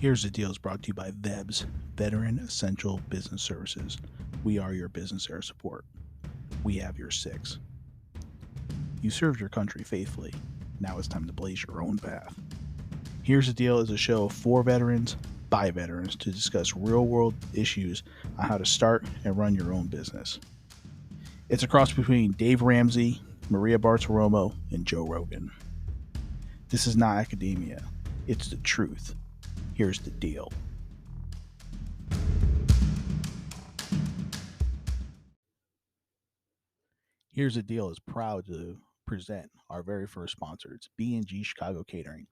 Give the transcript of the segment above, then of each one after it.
Here's the Deal is brought to you by VEBS, Veteran Essential Business Services. We are your business air support. We have your six. You served your country faithfully. Now it's time to blaze your own path. Here's the Deal is a show for veterans, by veterans, to discuss real-world issues on how to start and run your own business. It's a cross between Dave Ramsey, Maria Bartiromo, and Joe Rogan. This is not academia. It's the truth. Here's the deal. Here's the Deal is proud to present our very first sponsor. It's B&G Chicago Catering.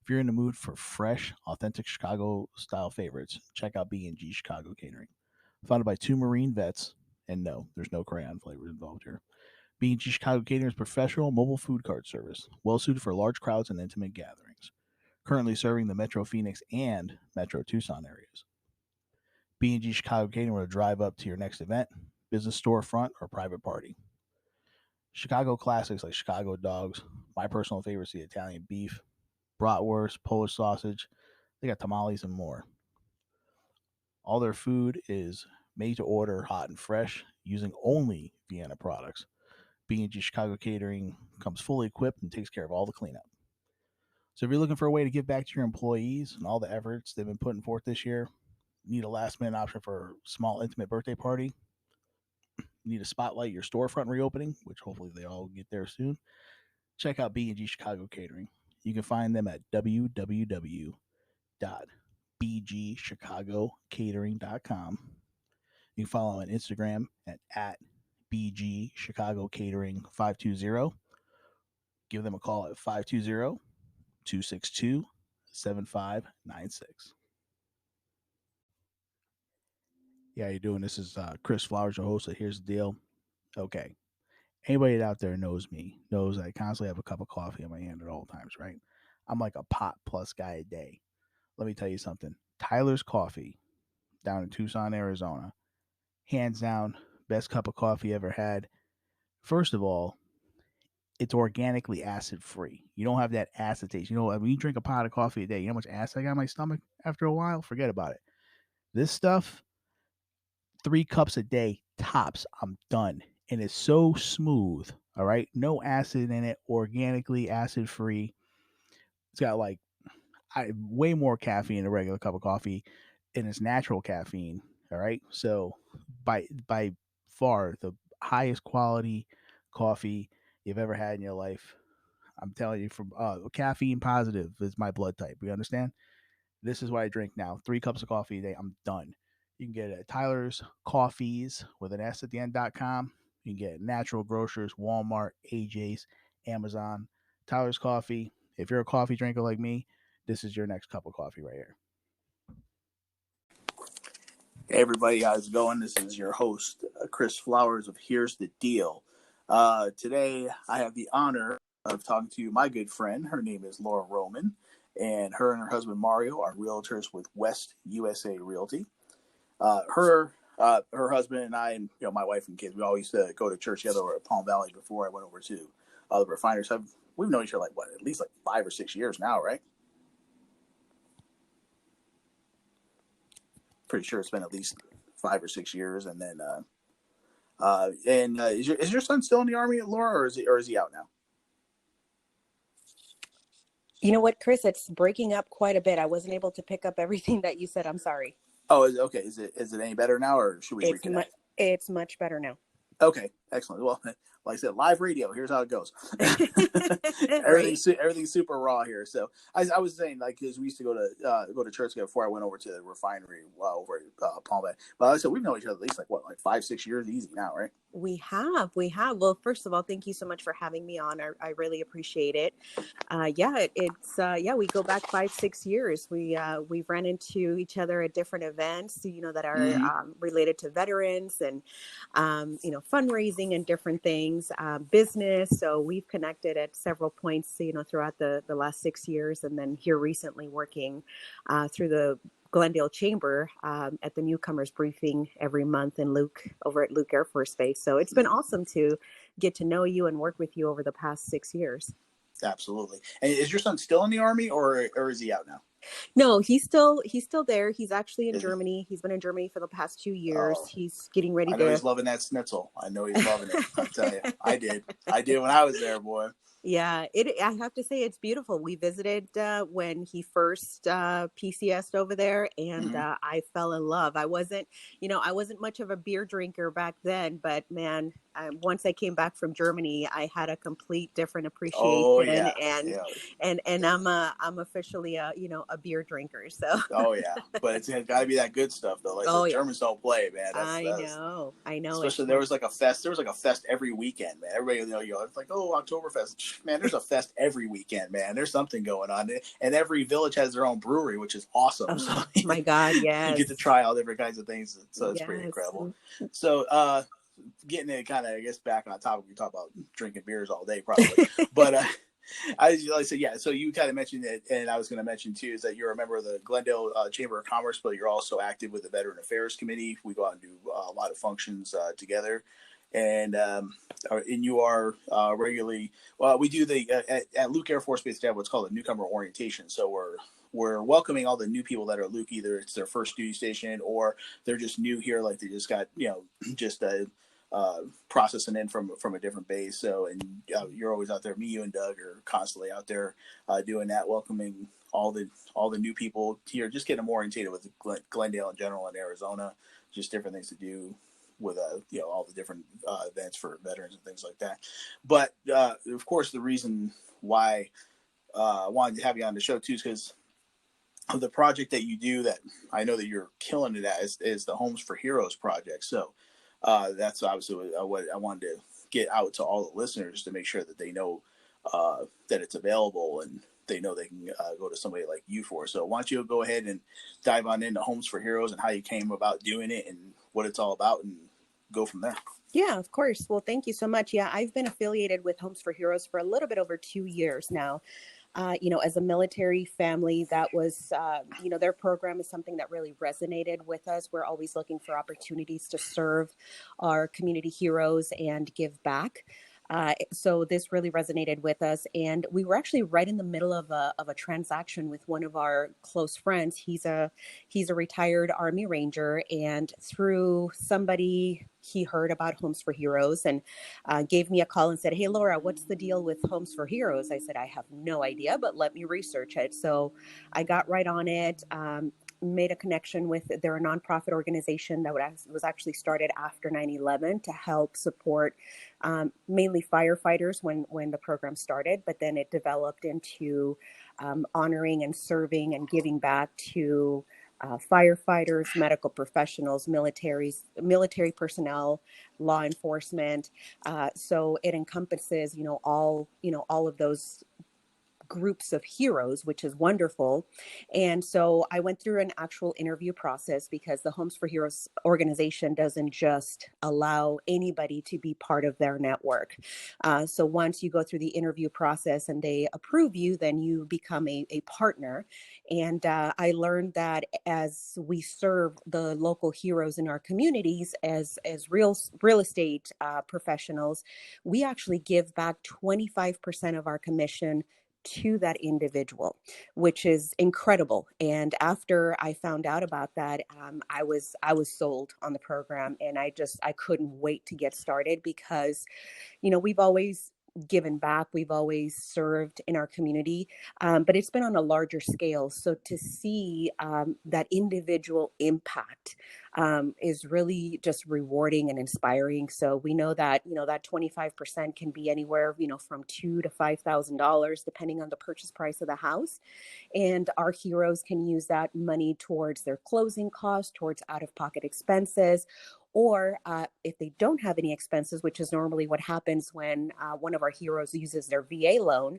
If you're in the mood for fresh, authentic Chicago-style favorites, check out B&G Chicago Catering. Founded by two Marine vets, and no, there's no crayon flavors involved here. B&G Chicago Catering is professional mobile food cart service, well-suited for large crowds and intimate gatherings. Currently serving the Metro Phoenix and Metro Tucson areas. B&G Chicago Catering will drive up to your next event, business storefront, or private party. Chicago classics like Chicago dogs, my personal favorite is the Italian beef, bratwurst, Polish sausage. They got tamales and more. All their food is made to order, hot and fresh, using only Vienna products. B&G Chicago Catering comes fully equipped and takes care of all the cleanup. So if you're looking for a way to give back to your employees and all the efforts they've been putting forth this year, need a last-minute option for a small, intimate birthday party, need to spotlight your storefront reopening, which hopefully they all get there soon, check out B&G Chicago Catering. You can find them at www.bgchicagocatering.com. You can follow on Instagram at BG Chicago Catering 520. Give them a call at 520-262-7596. Yeah, how you doing? This is Chris Flowers, your host of Here's the Deal. Okay. Anybody out there knows me, knows I constantly have a cup of coffee in my hand at all times, right? I'm like a pot plus guy a day. Let me tell you something. Tyler's Coffee down in Tucson, Arizona. Hands down, best cup of coffee ever had. First of all, it's organically acid free. You don't have that acid taste. You know, when you drink a pot of coffee a day, you know how much acid I got in my stomach after a while? Forget about it. This stuff, 3 cups a day, tops. I'm done. And it's so smooth. All right. No acid in it, organically acid free. It's got like way more caffeine than a regular cup of coffee, and it's natural caffeine. All right. So by far the highest quality coffee you've ever had in your life. I'm telling you, from caffeine positive is my blood type. You understand? This is what I drink now. 3 cups of coffee a day. I'm done. You can get it at Tyler's Coffees with an S at the end.com. You can get it at Natural Grocers, Walmart, AJ's, Amazon. Tyler's Coffee. If you're a coffee drinker like me, this is your next cup of coffee right here. Hey everybody, how's it going? This is your host, Chris Flowers of Here's the Deal. Today, I have the honor of talking to my good friend. Her name is Laura Roman, and her husband Mario are realtors with West USA Realty. Her husband and I, and my wife and kids, we all used to go to church together at Palm Valley before I went over to the refiners. We've known each other at least 5 or 6 years now, right? Pretty sure it's been at least 5 or 6 years, and then is your son still in the Army, Laura, or is he out now? You know what, Chris? It's breaking up quite a bit. I wasn't able to pick up everything that you said. I'm sorry. Oh, okay. Is it any better now, or should we reconnect? It's much better now. Okay, excellent. Well, like I said, live radio. Here's how it goes. Everything's super raw here. So I was saying, because we used to go to church together before I went over to the refinery over at Palm Bay. But like I said, we've known each other at least 5, 6 years easy now, right? We have. Well, first of all, thank you so much for having me on. I really appreciate it. We go back 5, 6 years. We've ran into each other at different events, that are related to veterans and, fundraising and different things, business. So we've connected at several points, throughout the last 6 years, and then here recently working through the Glendale Chamber at the newcomers briefing every month over at Luke Air Force Base. So it's been awesome to get to know you and work with you over the past 6 years. Absolutely. And is your son still in the Army, or is he out now? No, he's still there. He's actually in Is he? Germany. He's been in Germany for the past 2 years. Oh, He's getting ready I know to. he's loving that schnitzel. I know he's loving it. I'll tell you, I did. I did when I was there, boy. Yeah, I have to say it's beautiful. We visited when he first PCS'd over there, and Hmm. I fell in love. I wasn't much of a beer drinker back then, but man, once I came back from Germany, I had a complete different Oh appreciation, yeah, yeah. and I'm officially a beer drinker. So, Oh yeah, but it's got to be that good stuff though. Like the oh yeah, Germans don't play, man. I know it's Especially there fun. was like a fest. There was like a fest every weekend, man. Everybody, it's like, oh, Oktoberfest, man. There's a fest every weekend, man. There's something going on, and every village has their own brewery, which is awesome. So Oh my God, you get to yes, try all different kinds of things. So it's pretty yes. incredible. So getting it kind of, I guess, back on topic, we talk about drinking beers all day probably, but like I said, yeah. So you kind of mentioned it, and I was going to mention too, is that you're a member of the Glendale Chamber of Commerce, but you're also active with the Veteran Affairs Committee. We go out and do a lot of functions together, and you are regularly. Well, we do at Luke Air Force Base. They have what's called a newcomer orientation. So we're welcoming all the new people that are at Luke. Either it's their first duty station or they're just new here, like they just got just processing in from a different base. So, and you're always out there. Me, you, and Doug are constantly out there doing that, welcoming all the new people here, just getting them orientated with Glendale in general and Arizona, just different things to do with all the different events for veterans and things like that. But of course, the reason why I wanted to have you on the show too is because of the project that you do that I know that you're killing it at is the Homes for Heroes project. So that's obviously what I wanted to get out to all the listeners to make sure that they know that it's available and they know they can go to somebody like you for. So why don't you go ahead and dive on into Homes for Heroes and how you came about doing it and what it's all about and go from there. Yeah, of course. Well, thank you so much. Yeah, I've been affiliated with Homes for Heroes for a little bit over 2 years now. As a military family, that was, their program is something that really resonated with us. We're always looking for opportunities to serve our community heroes and give back. So this really resonated with us, and we were actually right in the middle of a transaction with one of our close friends. He's a retired Army Ranger, and through somebody he heard about Homes for Heroes and gave me a call and said, "Hey, Laura, what's the deal with Homes for Heroes?" I said, "I have no idea, but let me research it." So I got right on it. Made a connection with they're a nonprofit organization that was actually started after 9/11 to help support mainly firefighters when the program started, but then it developed into honoring and serving and giving back to firefighters, medical professionals, military personnel, law enforcement. So it encompasses, all of those groups of heroes, which is wonderful. And so I went through an actual interview process because the Homes for Heroes organization doesn't just allow anybody to be part of their network. So once you go through the interview process and they approve you, then you become a partner. And I learned that as we serve the local heroes in our communities as real estate professionals, we actually give back 25% of our commission to that individual, which is incredible. And after I found out about that, I was sold on the program, and I couldn't wait to get started because we've always given back, we've always served in our community, but it's been on a larger scale. So to see that individual impact is really just rewarding and inspiring. So we know that that 25% can be anywhere from $2,000 to $5,000 depending on the purchase price of the house, and our heroes can use that money towards their closing costs, towards out of pocket expenses, or if they don't have any expenses, which is normally what happens when one of our heroes uses their VA loan,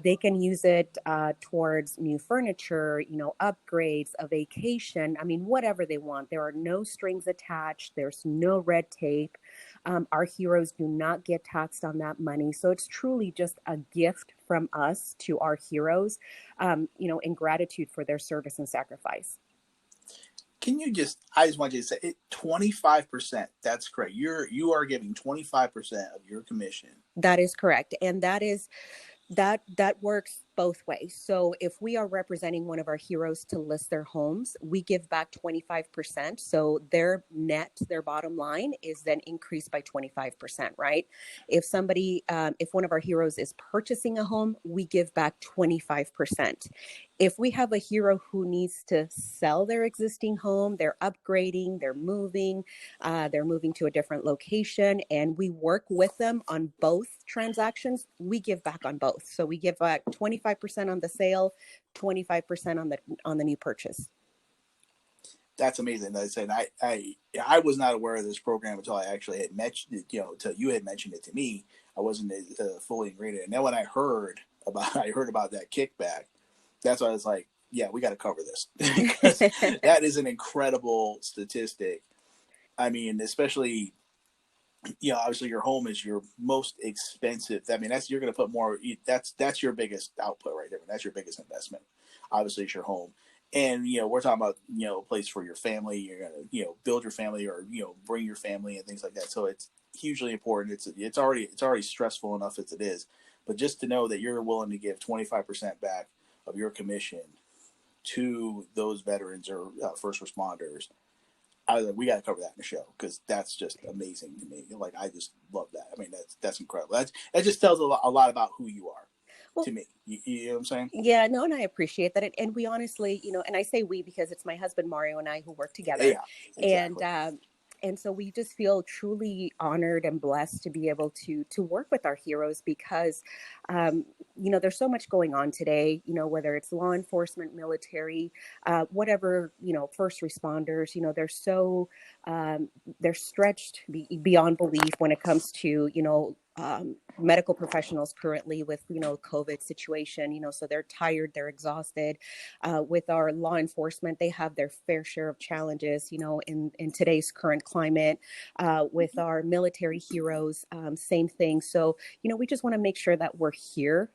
they can use it towards new furniture, upgrades, a vacation. I mean, whatever they want. There are no strings attached. There's no red tape. Our heroes do not get taxed on that money. So it's truly just a gift from us to our heroes, in gratitude for their service and sacrifice. I just want you to say it 25%. That's correct. You are giving 25% of your commission. That is correct. And that works both ways. So if we are representing one of our heroes to list their homes, we give back 25%. So their net, their bottom line is then increased by 25%, right? If somebody, if one of our heroes is purchasing a home, we give back 25%. If we have a hero who needs to sell their existing home, they're upgrading, they're moving to a different location, and we work with them on both transactions, we give back on both. So we give back 25% on the sale, 25% on the new purchase. That's amazing. Like I said, I was not aware of this program until I actually had mentioned it, until you had mentioned it to me. I wasn't fully ingrained. And then when I heard about that kickback, that's why I was like, yeah, we got to cover this because that is an incredible statistic. I mean, especially, obviously your home is your most expensive. I mean, you're going to put more. That's your biggest output right there. That's your biggest investment. Obviously, it's your home, and we're talking about a place for your family. You're going to build your family or bring your family and things like that. So it's hugely important. It's already stressful enough as it is, but just to know that you're willing to give 25% back of your commission to those veterans or first responders. I was like, we got to cover that in the show because that's just amazing to me. Like, I just love that. I mean, that's incredible. That just tells a lot about who you are Well, to me. You know what I'm saying? yeah, no, and I appreciate that. And we honestly, and I say we because it's my husband Mario and I who work together, Yeah, and exactly. so we just feel truly honored and blessed to be able to work with our heroes because, there's so much going on today. Whether it's law enforcement, military, whatever, first responders. They're stretched beyond belief when it comes to medical professionals currently with COVID situation, so they're tired, they're exhausted. With our law enforcement, they have their fair share of challenges, in today's current climate. With our military heroes, same thing. So we just want to make sure that we're here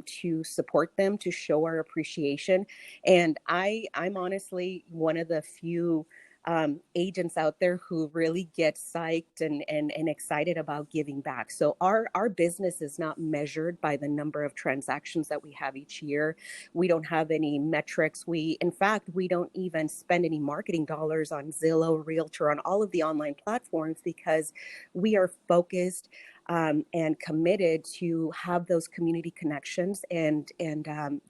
to support them, to show our appreciation. And I'm honestly one of the few agents out there who really get psyched and excited about giving back. So our business is not measured by the number of transactions that we have each year. We don't have any metrics. In fact, we don't even spend any marketing dollars on Zillow, Realtor, on all of the online platforms because we are focused and committed to have those community connections and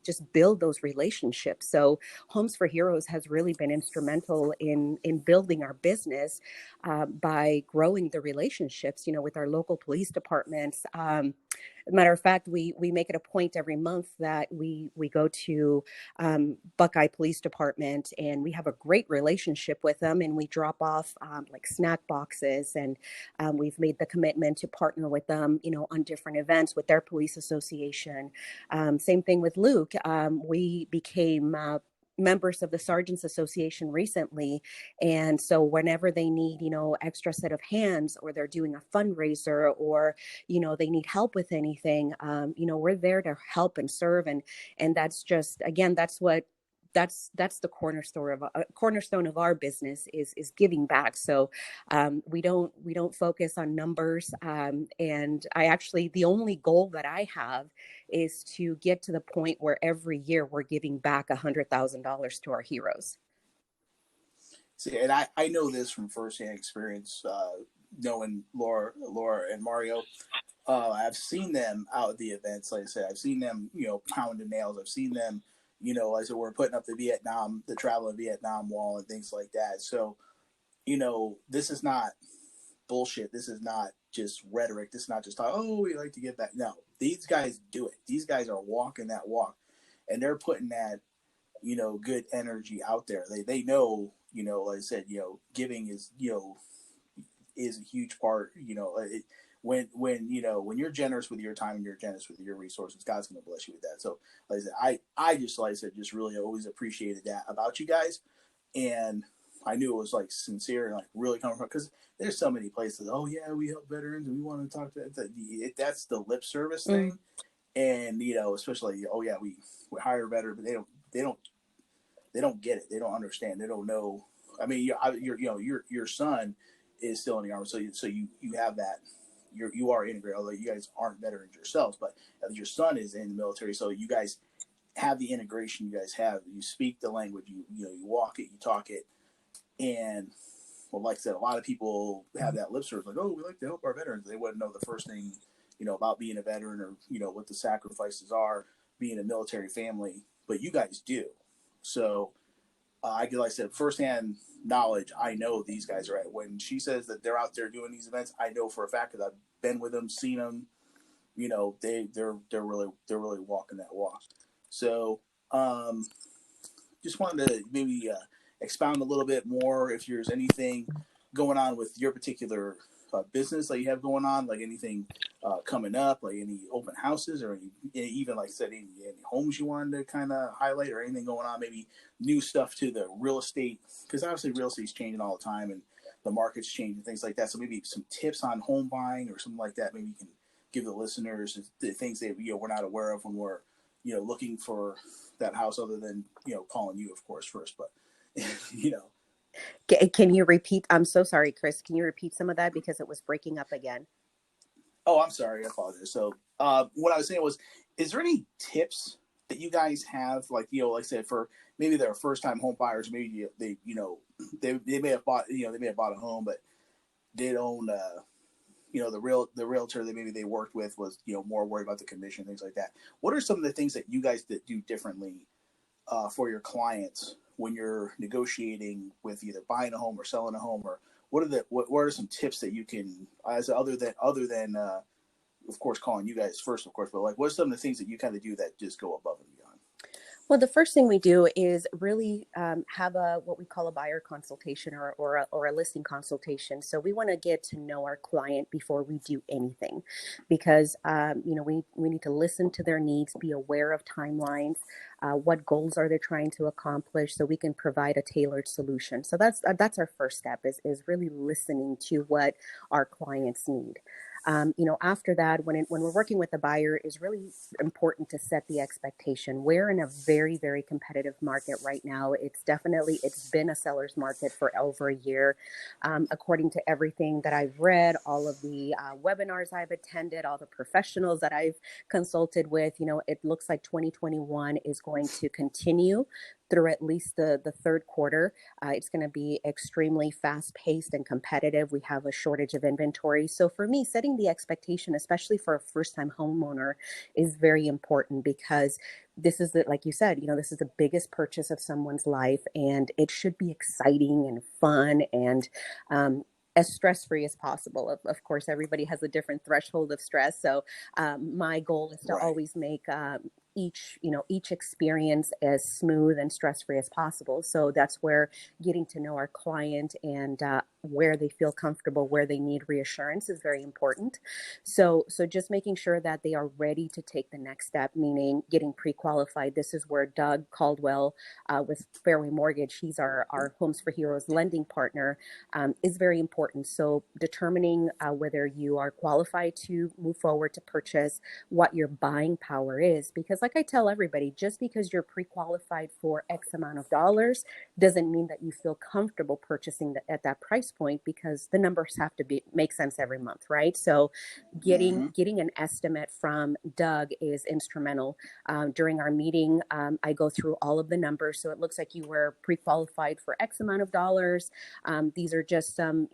just build those relationships. So Homes for Heroes has really been instrumental in building our business by growing the relationships, with our local police departments. Matter of fact, we make it a point every month that we go to Buckeye Police Department, and we have a great relationship with them, and we drop off like snack boxes, and we've made the commitment to partner with them, on different events with their police association. Same thing with Luke. We became members of the Sergeants Association recently. And so whenever they need, extra set of hands, or they're doing a fundraiser, or, they need help with anything, we're there to help and serve. And that's just, again, that's the cornerstone of our business is giving back. So we don't focus on numbers. And the only goal that I have is to get to the point where every year we're giving back $100,000 to our heroes. See, and I know this from firsthand experience, knowing Laura and Mario. I've seen them out at the events. Like I said, I've seen them, pounding nails. I've seen them, like I said, we're putting up the travel in Vietnam wall and things like that. So, this is not bullshit. This is not just rhetoric. This is not just, oh, we like to give back. No, these guys do it. These guys are walking that walk, and they're putting that, good energy out there. They know, like I said, giving is a huge part. When you're generous with your time and you're generous with your resources, God's going to bless you with that. So, like I said, I just, like I said, just really always appreciated that about you guys, and I knew it was like sincere and like really coming from, because there's so many places. Oh yeah, we help veterans and we want to talk to that's the lip service Mm. thing, and especially, oh yeah, we hire veterans, but they don't get it. They don't understand. They don't know. I mean, your son is still in the army, so you have that. You are integrated. Although you guys aren't veterans yourselves, but your son is in the military, so you guys have the integration you guys have. You speak the language, you walk it, you talk it, and well, like I said, a lot of people have that lip service, like, oh, we like to help our veterans. They wouldn't know the first thing, about being a veteran, or what the sacrifices are, being a military family, but you guys do. So like I said, firsthand knowledge. I know these guys are at. When she says that they're out there doing these events, I know for a fact because I've been with them, seen them. They're really walking that walk. So just wanted to maybe expound a little bit more if there's anything going on with your particular business that you have going on, like anything coming up, like any open houses or even like I said, any homes you wanted to kind of highlight, or anything going on, maybe new stuff to the real estate, because obviously real estate's changing all the time and the market's changing, things like that. So maybe some tips on home buying or something like that. Maybe you can give the listeners the things that we're not aware of when we're looking for that house, other than calling you, of course, first. But you know Can you repeat? I'm so sorry, Chris. Can you repeat some of that because it was breaking up again? Oh, I'm sorry, I apologize. So what I was saying was, is there any tips that you guys have, like like I said, for maybe they're first time home buyers, maybe they may have bought a home, but they don't the realtor that maybe they worked with was more worried about the commission, things like that. What are some of the things that you guys that do differently for your clients when you're negotiating with either buying a home or selling a home, or what are some tips that you can, as other than of course calling you guys first, of course, but like what are some of the things that you kind of do that just go above and beyond? Well, the first thing we do is really have a what we call a buyer consultation, or a listing consultation. So we want to get to know our client before we do anything, because we need to listen to their needs, be aware of timelines, what goals are they trying to accomplish, so we can provide a tailored solution. So that's our first step, is really listening to what our clients need. After that, when we're working with the buyer, is really important to set the expectation. We're in a very, very competitive market right now. It's been a seller's market for over a year. According to everything that I've read, all of the webinars I've attended, all the professionals that I've consulted with, it looks like 2021 is going to continue through at least the third quarter. It's going to be extremely fast paced and competitive. We have a shortage of inventory. So for me, setting the expectation, especially for a first time homeowner, is very important, because like you said, this is the biggest purchase of someone's life, and it should be exciting and fun and as stress free as possible. Of course, everybody has a different threshold of stress. So my goal is to Right. always make each experience as smooth and stress-free as possible. So that's where getting to know our client and where they feel comfortable, where they need reassurance, is very important. So just making sure that they are ready to take the next step, meaning getting pre-qualified. This is where Doug Caldwell with Fairway Mortgage, he's our Homes for Heroes lending partner, is very important. So determining whether you are qualified to move forward to purchase, what your buying power is. Because like I tell everybody, just because you're pre-qualified for X amount of dollars doesn't mean that you feel comfortable purchasing at that price point, because the numbers have to make sense every month, right? So Mm-hmm. getting an estimate from Doug is instrumental. During our meeting, I go through all of the numbers. So it looks like you were pre-qualified for X amount of dollars. These are just some,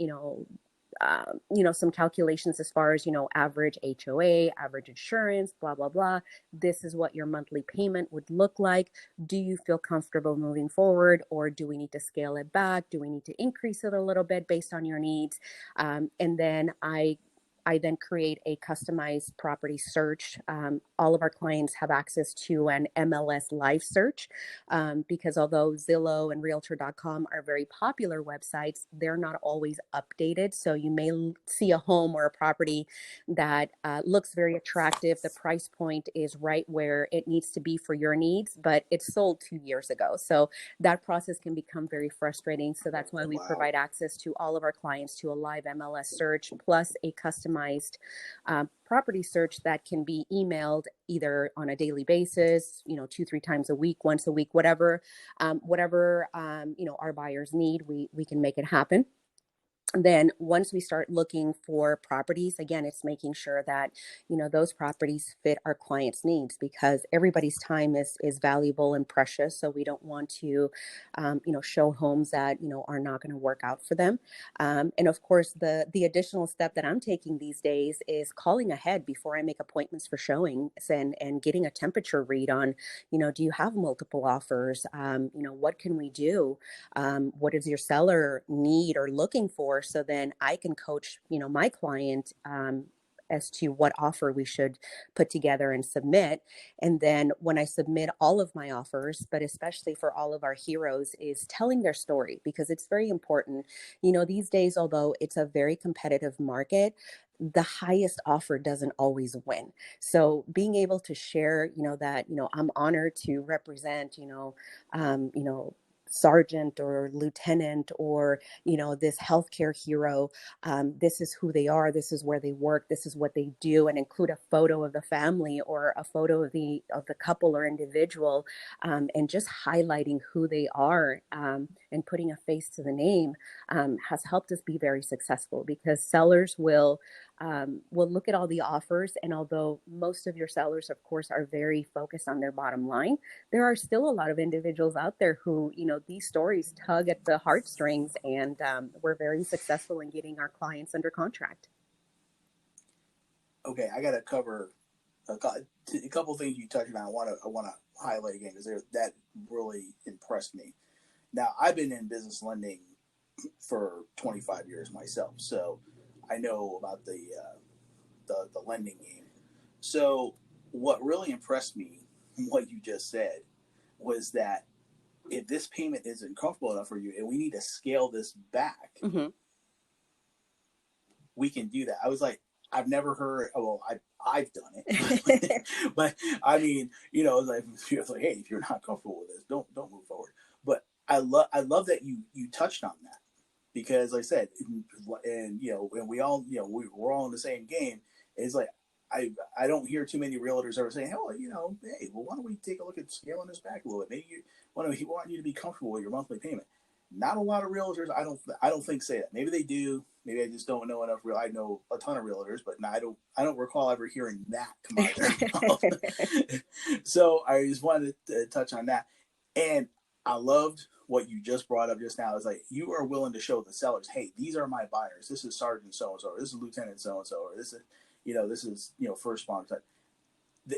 some calculations as far as, average HOA, average insurance, blah, blah, blah. This is what your monthly payment would look like. Do you feel comfortable moving forward, or do we need to scale it back? Do we need to increase it a little bit based on your needs? And then I then create a customized property search. All of our clients have access to an MLS live search, because although Zillow and Realtor.com are very popular websites, they're not always updated. So you may see a home or a property that looks very attractive. The price point is right where it needs to be for your needs, but it's sold 2 years ago. So that process can become very frustrating. So that's why we Wow. provide access to all of our clients to a live MLS search, plus a customized property search that can be emailed either on a daily basis, 2, 3 times a week, once a week, whatever our buyers need, we can make it happen. Then once we start looking for properties, again, it's making sure that, those properties fit our clients' needs, because everybody's time is valuable and precious. So we don't want to, show homes that, are not going to work out for them. And of course, the additional step that I'm taking these days is calling ahead before I make appointments for showings, and getting a temperature read on, do you have multiple offers? What can we do? What does your seller need or looking for? So then I can coach, my client, as to what offer we should put together and submit. And then when I submit all of my offers, but especially for all of our heroes, is telling their story, because it's very important. These days, although it's a very competitive market, the highest offer doesn't always win. So being able to share, that, I'm honored to represent, sergeant or lieutenant, or this healthcare hero. This is who they are, this is where they work, this is what they do, and include a photo of the family or a photo of the couple or individual, and just highlighting who they are, and putting a face to the name, has helped us be very successful, because sellers will look at all the offers. And although most of your sellers, of course, are very focused on their bottom line, there are still a lot of individuals out there who, these stories tug at the heartstrings, and we're very successful in getting our clients under contract. Okay, I got to cover a couple things you touched on. I want to highlight again because that really impressed me. Now, I've been in business lending for 25 years myself, so I know about the lending game. So, what really impressed me, what you just said, was that if this payment isn't comfortable enough for you, and we need to scale this back, Mm-hmm. we can do that. I was like, I've never heard. Well, I've done it, but I mean, it's like, hey, if you're not comfortable with this, don't move forward. But I love that you touched on that, because, like I said, and and we all, we're all in the same game. It's like I don't hear too many realtors ever saying, oh, hey, well, why don't we take a look at scaling this back a little bit? Maybe we want you to be comfortable with your monthly payment. Not a lot of realtors, I don't think, say that. Maybe they do. Maybe I just don't know enough. I know a ton of realtors, but no, I don't recall ever hearing that come out of their mouth. So I just wanted to touch on that, and I loved what you just brought up just now. Is like, you are willing to show the sellers, hey, these are my buyers. This is Sergeant so and so. This is Lieutenant so and so. Or this is first responder.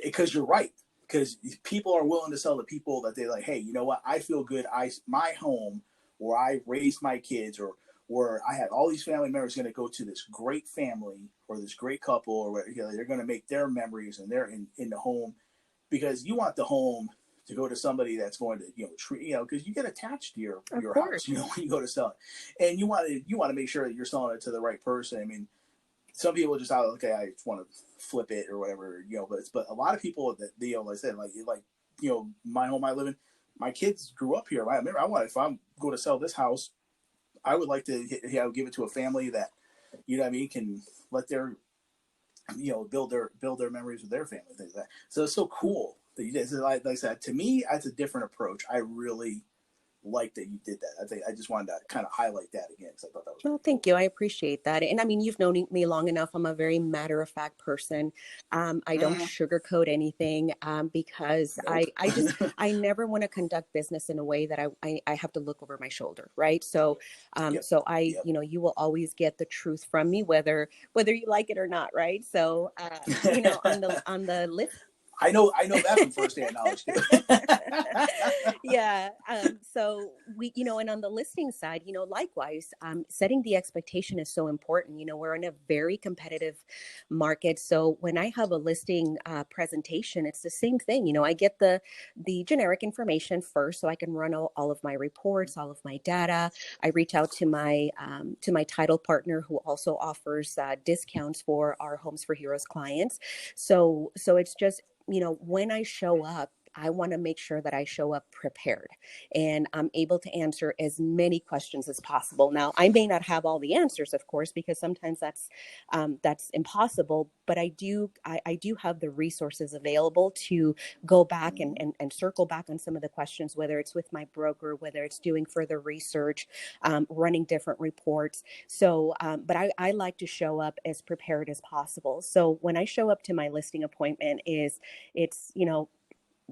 Because you're right. Because people are willing to sell to people that they like. Hey, you know what? I feel good. My home where I raised my kids, or where I had all these family members, going to go to this great family or this great couple, or where, they're going to make their memories, and they're in the home, because you want the home to go to somebody that's going to treat, because you get attached to Of your course. house, when you go to sell it, and you want to make sure that you're selling it to the right person. I mean, some people just out, okay, I just want to flip it or whatever, but a lot of people that, like I said, like my home I live in, my kids grew up here. I remember, if I'm going to sell this house, I would like to give it to a family that, what I mean, can let their build their memories with their family, things like that. So it's so cool that you did. So like I said, to me, that's a different approach. I really like that you did that. I think I just wanted to kind of highlight that again, because I thought that was Well, pretty thank cool. you. I appreciate that. And I mean, you've known me long enough. I'm a very matter of fact person. I don't Mm-hmm. sugarcoat anything, because Nope. I never want to conduct business in a way that I have to look over my shoulder. Right. So, Yep. so Yep. you will always get the truth from me, whether you like it or not. Right. So, on the list. I know that from firsthand knowledge too. Yeah. So and on the listing side, likewise, setting the expectation is so important. We're in a very competitive market. So when I have a listing presentation, it's the same thing. I get the generic information first, so I can run all of my reports, all of my data. I reach out to my title partner, who also offers discounts for our Homes for Heroes clients. So it's just, when I show up, I want to make sure that I show up prepared and I'm able to answer as many questions as possible. Now, I may not have all the answers, of course, because sometimes that's impossible. But I do have the resources available to go back and circle back on some of the questions, whether it's with my broker, whether it's doing further research, running different reports. So, but I like to show up as prepared as possible. So when I show up to my listing appointment, it's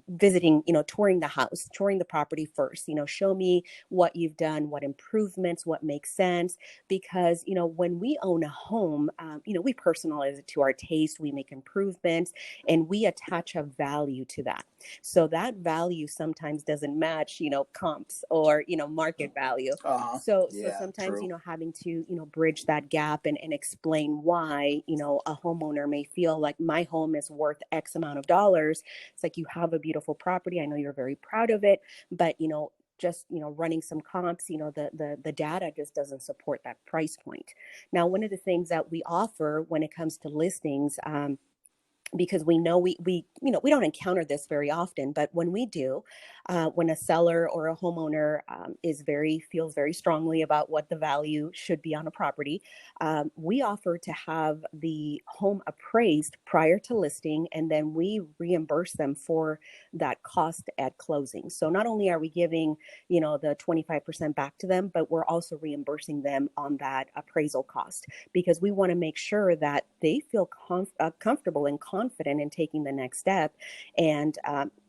visiting, touring the house, touring the property first, show me what you've done, what improvements, what makes sense. Because, when we own a home, we personalize it to our taste, we make improvements, and we attach a value to that. So that value sometimes doesn't match, comps or, market value. Uh-huh. So Yeah, sometimes, true. having to, bridge that gap and explain why, a homeowner may feel like my home is worth X amount of dollars. It's like, you have a beautiful property. I know you're very proud of it, but just running some comps, the data just doesn't support that price point. Now, one of the things that we offer when it comes to listings, because we know we don't encounter this very often, but when we do, when a seller or a homeowner feels very strongly about what the value should be on a property, we offer to have the home appraised prior to listing, and then we reimburse them for that cost at closing. So not only are we giving the 25% back to them, but we're also reimbursing them on that appraisal cost, because we want to make sure that they feel comfortable and confident in taking the next step, and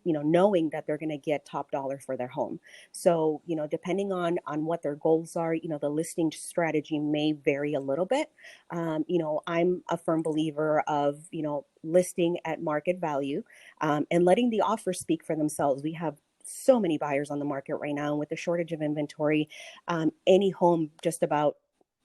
knowing that they're going to get top dollar for their home. So depending on what their goals are, the listing strategy may vary a little bit. I'm a firm believer of listing at market value, and letting the offers speak for themselves. We have so many buyers on the market right now, and with the shortage of inventory, just about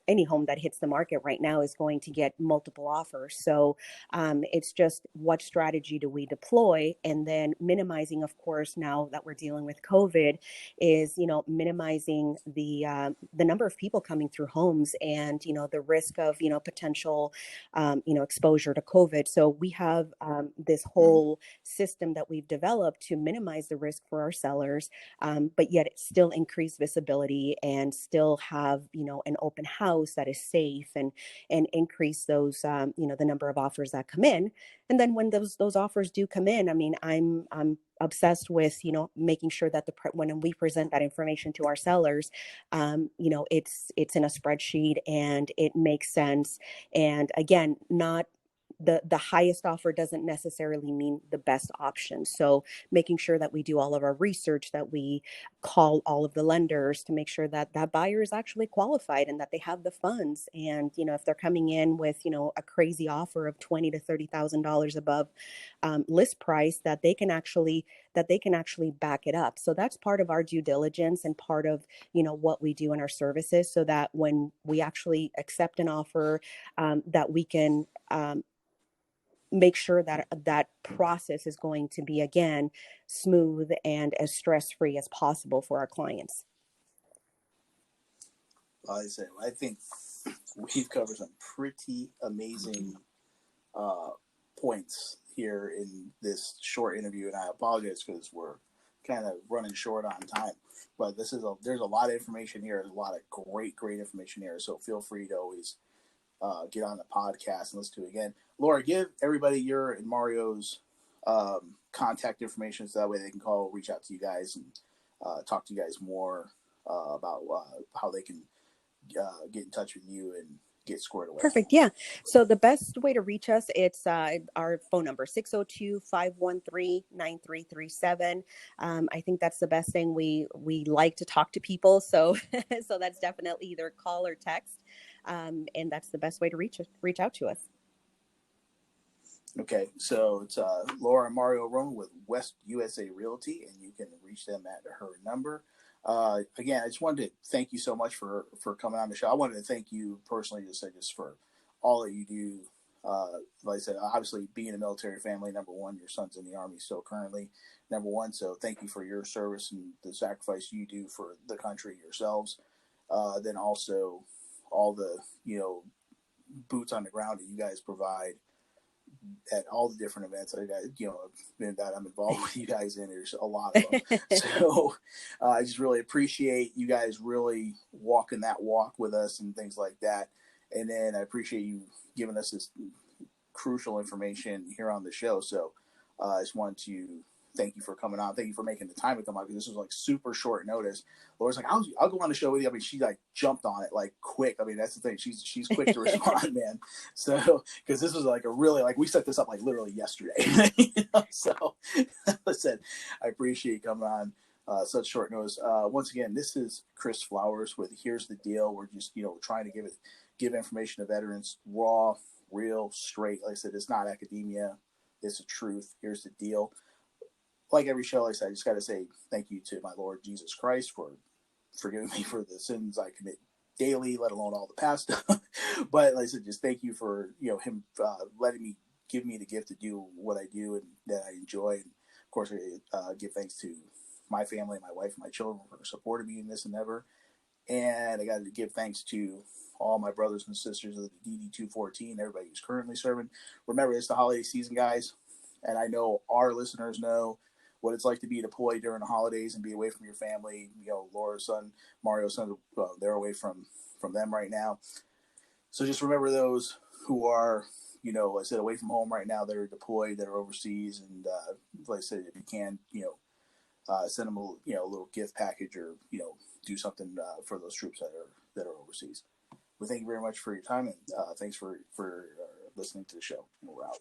any home that hits the market right now is going to get multiple offers. So it's just, what strategy do we deploy? And then minimizing, of course, now that we're dealing with COVID, is minimizing the number of people coming through homes, and the risk of potential exposure to COVID. So we have this whole system that we've developed to minimize the risk for our sellers, but yet still increase visibility and still have an open house that is safe, and increase those the number of offers that come in. And then when those offers do come in, I mean, I'm obsessed with making sure that when we present that information to our sellers, it's in a spreadsheet and it makes sense. And again, not the highest offer doesn't necessarily mean the best option. So making sure that we do all of our research, that we call all of the lenders to make sure that that buyer is actually qualified and that they have the funds. And if they're coming in with a crazy offer of $20,000 to $30,000 above list price, that they can actually back it up. So that's part of our due diligence and part of what we do in our services, so that when we actually accept an offer, that we can make sure that that process is going to be, again, smooth and as stress-free as possible for our clients. Like I said, I think we've covered some pretty amazing uh, points here in this short interview, and I apologize because we're kind of running short on time. But there's a lot of information here. There's a lot of great information here. So feel free to always get on the podcast and listen to it again. Laura, give everybody your and Mario's contact information, so that way they can reach out to you guys, and talk to you guys more about how they can get in touch with you and get squared away. Perfect. Yeah. So the best way to reach us, it's our phone number, 602-513-9337. I think that's the best thing. We like to talk to people. So so that's definitely either call or text. And that's the best way to reach out to us. Okay, so it's Laura and Mario Roma with West USA Realty, and you can reach them at her number. Again, I just wanted to thank you so much for coming on the show. I wanted to thank you personally, just for all that you do. Like I said, obviously being a military family, number one, your son's in the Army still currently, number one. So thank you for your service and the sacrifice you do for the country yourselves. Then also all the boots on the ground that you guys provide at all the different events that I'm involved with you guys in. There's a lot of them. So I just really appreciate you guys really walking that walk with us and things like that. And then I appreciate you giving us this crucial information here on the show. So I just wanted to thank you for coming on. Thank you for making the time to come on, because this was like super short notice. Laura's like, I'll go on the show with you. I mean, she like jumped on it like quick. I mean, that's the thing. She's quick to respond, man. So because this was like a really, like, we set this up like literally yesterday. So listen, I appreciate you coming on such short notice. Once again, this is Chris Flowers with Here's the Deal. We're just trying to give information to veterans, raw, real, straight. Like I said, it's not academia. It's the truth. Here's the deal. Like every show, like I said, I just got to say thank you to my Lord Jesus Christ for forgiving me for the sins I commit daily, let alone all the past stuff. But like I said, just thank you for him letting me, give me the gift to do what I do and that I enjoy. And of course, I give thanks to my family, my wife, and my children for supporting me in this endeavor. And I got to give thanks to all my brothers and sisters of the DD-214, everybody who's currently serving. Remember, it's the holiday season, guys, and I know our listeners know what it's like to be deployed during the holidays and be away from your family. Laura's son, Mario's son, they're away from them right now. So just remember those who are, like I said, away from home right now, that are deployed, that are overseas, and like I said, if you can, send them a little gift package, or do something for those troops that are overseas. Well, thank you very much for your time, and thanks for listening to the show. And we're out.